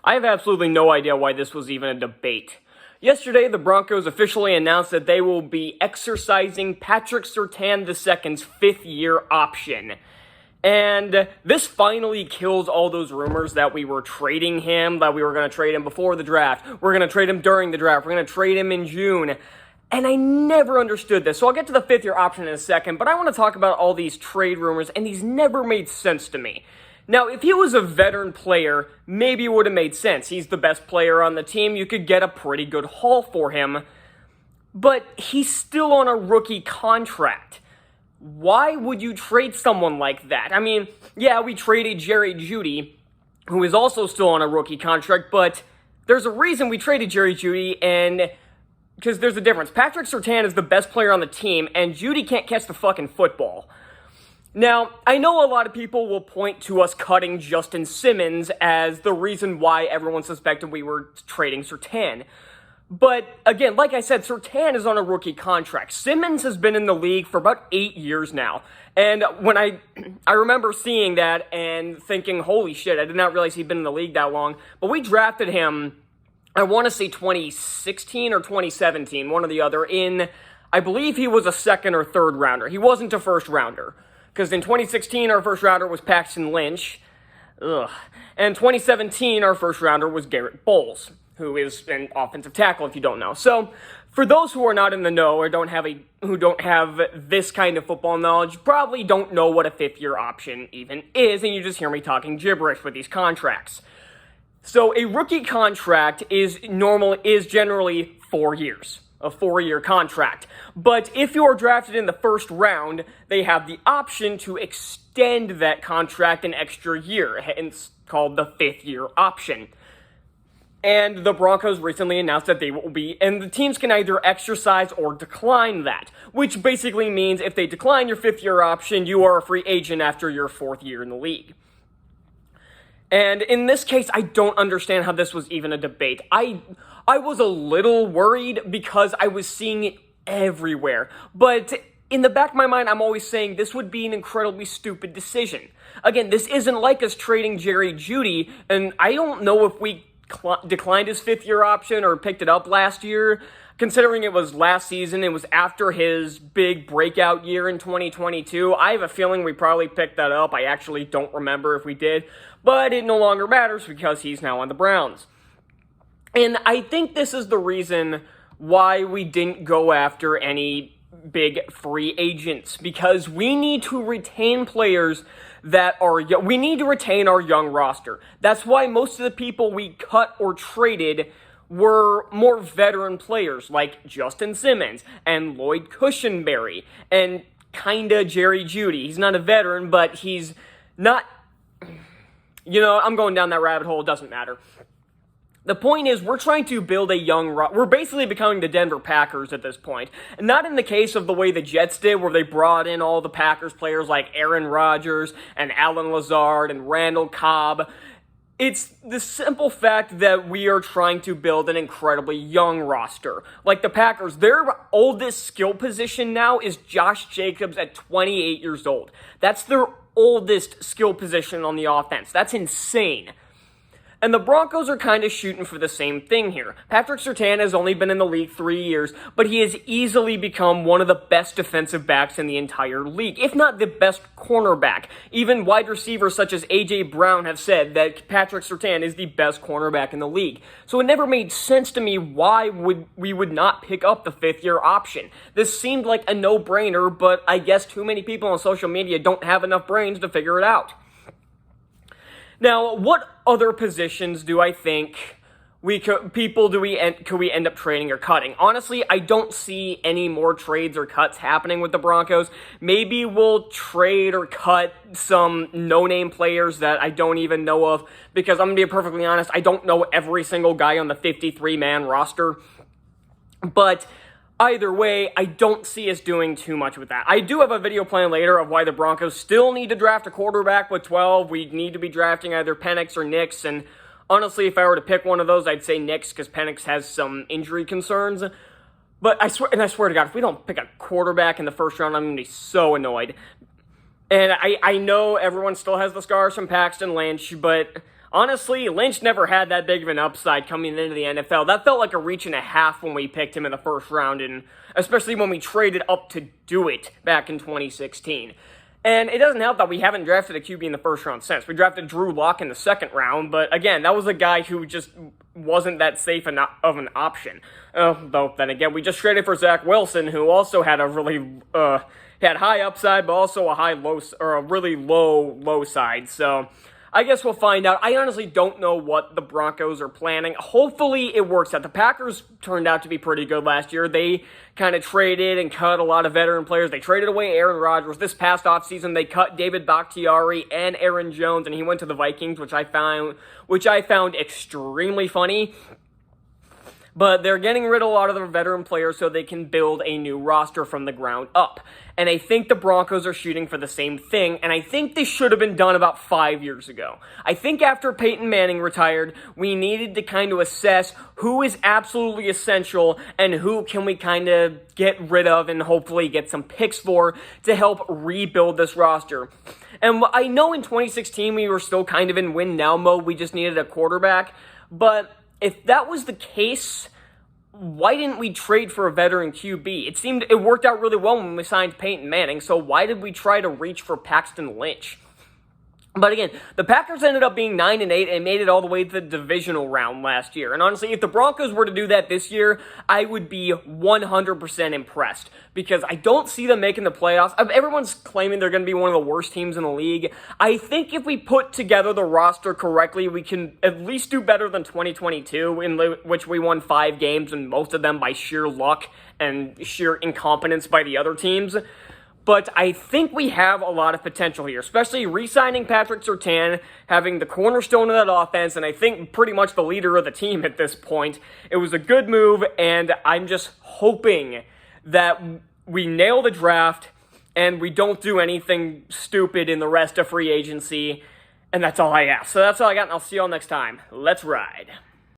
I have absolutely no idea why this was even a debate. Yesterday, the Broncos officially announced that they will be exercising Patrick Surtain II's fifth-year option. And this finally kills all those rumors that we were trading him, that we were going to trade him before the draft, we're going to trade him during the draft, we're going to trade him in June. And I never understood this, so I'll get to the fifth-year option in a second, but I want to talk about all these trade rumors, and these never made sense to me. Now, if he was a veteran player, maybe it would have made sense. He's the best player on the team. You could get a pretty good haul for him. But he's still on a rookie contract. Why would you trade someone like that? I mean, yeah, we traded Jerry Jeudy, who is also still on a rookie contract, but there's a reason we traded Jerry Jeudy, and because there's a difference. Patrick Surtain is the best player on the team, and Jeudy can't catch the fucking football. Now, I know a lot of people will point to us cutting Justin Simmons as the reason why everyone suspected we were trading Surtain. But, again, like I said, Surtain is on a rookie contract. Simmons has been in the league for about 8 years now. And when I remember seeing that and thinking, holy shit, I did not realize he'd been in the league that long. But we drafted him, I want to say 2016 or 2017, one or the other, I believe he was a second or third rounder. He wasn't a first rounder. Because in 2016, our first rounder was Paxton Lynch. And 2017, our first rounder was Garrett Bowles, who is an offensive tackle, if you don't know. So, for those who are not in the know or who don't have this kind of football knowledge, probably don't know what a fifth-year option even is, and you just hear me talking gibberish with these contracts. So, a rookie contract is generally 4 years. A 4-year contract. But if you are drafted in the first round, they have the option to extend that contract an extra year, hence called the fifth-year option. And the Broncos recently announced that they will be, and the teams can either exercise or decline that, which basically means if they decline your fifth-year option, you are a free agent after your fourth year in the league. And in this case, I don't understand how this was even a debate. I was a little worried because I was seeing it everywhere. But in the back of my mind, I'm always saying this would be an incredibly stupid decision. Again, this isn't like us trading Jerry Jeudy, and I don't know if we declined his fifth-year option or picked it up last year. Considering it was last season, it was after his big breakout year in 2022. I have a feeling we probably picked that up. I actually don't remember if we did, but it no longer matters because he's now on the Browns. And I think this is the reason why we didn't go after any big free agents, because we need to retain players that are young. We need to retain our young roster. That's why most of the people we cut or traded were more veteran players like Justin Simmons and Lloyd Cushenberry and kinda Jerry Jeudy. He's not a veteran, but he's not, I'm going down that rabbit hole, it doesn't matter. The point is, we're trying to build a young we're basically becoming the Denver Packers at this point. And not in the case of the way the Jets did, where they brought in all the Packers players like Aaron Rodgers and Alan Lazard and Randall Cobb. It's the simple fact that we are trying to build an incredibly young roster. Like the Packers, their oldest skill position now is Josh Jacobs at 28 years old. That's their oldest skill position on the offense. That's insane. And the Broncos are kind of shooting for the same thing here. Patrick Surtain has only been in the league 3 years, but he has easily become one of the best defensive backs in the entire league, if not the best cornerback. Even wide receivers such as A.J. Brown have said that Patrick Surtain is the best cornerback in the league. So it never made sense to me why we would not pick up the fifth-year option. This seemed like a no-brainer, but I guess too many people on social media don't have enough brains to figure it out. Now, what other positions do I think could we end up trading or cutting? Honestly, I don't see any more trades or cuts happening with the Broncos. Maybe we'll trade or cut some no-name players that I don't even know of, because I'm going to be perfectly honest, I don't know every single guy on the 53-man roster. But either way, I don't see us doing too much with that. I do have a video planned later of why the Broncos still need to draft a quarterback with 12. We need to be drafting either Penix or Nix, and honestly, if I were to pick one of those, I'd say Nix, because Penix has some injury concerns. But I swear to God, if we don't pick a quarterback in the first round, I'm going to be so annoyed. And I know everyone still has the scars from Paxton Lynch, but honestly, Lynch never had that big of an upside coming into the NFL. That felt like a reach and a half when we picked him in the first round, and especially when we traded up to do it back in 2016. And it doesn't help that we haven't drafted a QB in the first round since. We drafted Drew Lock in the second round, but again, that was a guy who just wasn't that safe of an option. Though, then again, we just traded for Zach Wilson, who also had a really, had high upside, but also a really low side. So I guess we'll find out. I honestly don't know what the Broncos are planning. Hopefully it works out. The Packers turned out to be pretty good last year. They kind of traded and cut a lot of veteran players. They traded away Aaron Rodgers. This past offseason, they cut David Bakhtiari and Aaron Jones, and he went to the Vikings, which I found extremely funny. But they're getting rid of a lot of their veteran players so they can build a new roster from the ground up. And I think the Broncos are shooting for the same thing, and I think this should have been done about 5 years ago. I think after Peyton Manning retired, we needed to kind of assess who is absolutely essential and who can we kind of get rid of and hopefully get some picks for to help rebuild this roster. And I know in 2016 we were still kind of in win-now mode, we just needed a quarterback, but if that was the case, why didn't we trade for a veteran QB? It worked out really well when we signed Peyton Manning, so why did we try to reach for Paxton Lynch? But again, the Packers ended up being 9-8 and made it all the way to the divisional round last year. And honestly, if the Broncos were to do that this year, I would be 100% impressed. Because I don't see them making the playoffs. Everyone's claiming they're going to be one of the worst teams in the league. I think if we put together the roster correctly, we can at least do better than 2022, in which we won 5 games, and most of them by sheer luck and sheer incompetence by the other teams. But I think we have a lot of potential here, especially re-signing Patrick Surtain, having the cornerstone of that offense, and I think pretty much the leader of the team at this point. It was a good move, and I'm just hoping that we nail the draft and we don't do anything stupid in the rest of free agency, and that's all I ask. So that's all I got, and I'll see you all next time. Let's ride.